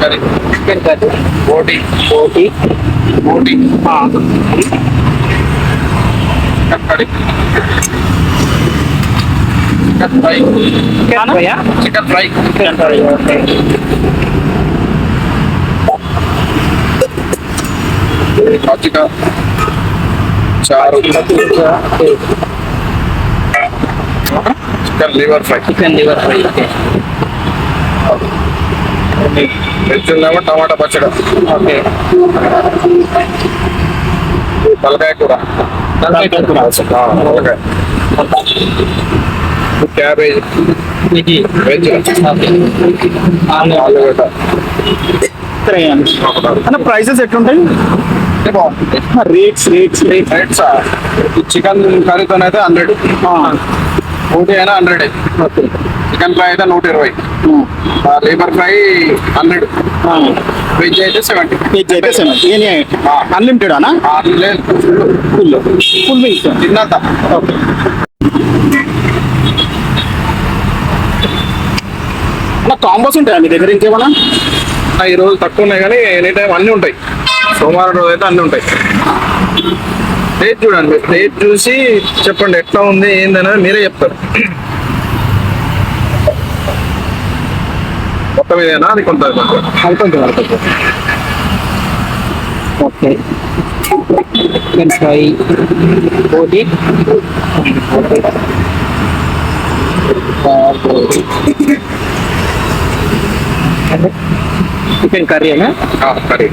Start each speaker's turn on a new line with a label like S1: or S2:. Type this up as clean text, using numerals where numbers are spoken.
S1: Curry,
S2: chicken curry,
S1: బోటి,
S2: రోటీ,
S1: బోటి, chicken curry, chicken fry,
S2: chicken ఫ్రైయా?
S1: Chicken fry,
S2: chicken fry, okay.
S1: మజ్జిగ, చారు, chicken liver fry,
S2: chicken liver fry, okay.
S1: Veg ఉందేమో టమాటా పచ్చడి,
S2: okay.
S1: తలకాయ కూర,
S2: తలకాయ కూర,
S1: తలకాయ, క్యాబేజ్,
S2: ఇది
S1: వెజ్,
S2: ఓకే.
S1: ఆలుగడ్డ,
S3: అన్న ప్రైసెస్ ఎట్లుంటాయి?
S1: బాగుంటుంది.
S3: రేట్స్
S1: రేట్స్ చికెన్ కర్రీతో అయితే 100, బోటి అయినా 100, చికెన్ ఫ్రై అయితే 120, లివర్ ఫ్రై 100, వెజ్ అయితే 70.
S3: వెజ్ అయితే 70. అన్లిమిటెడ్ అనా?
S1: లేదు,
S3: ఫుల్ మీల్స్
S1: తిన్నంత.
S3: ఓకే. అన్న కాంబోస్ ఉంటాయా మీ దగ్గర ఇంకేమన్నా?
S1: ఈ రోజు తక్కువ ఉన్నాయి కానీ ఎనీ టైం అన్నీ ఉంటాయి. సోమవారం రోజు అయితే అన్నీ ఉంటాయి. టేస్ట్ చూడండి, టేస్ట్ చూసి చెప్పండి ఎట్లా ఉంది ఏందనేది మీరే చెప్తారు. మొత్తం ఇదేనా అది కొంత
S2: ఓకే. చికెన్ ఫ్రై, బోటి, చికెన్ కర్రీ అయినా
S1: కర్రీ,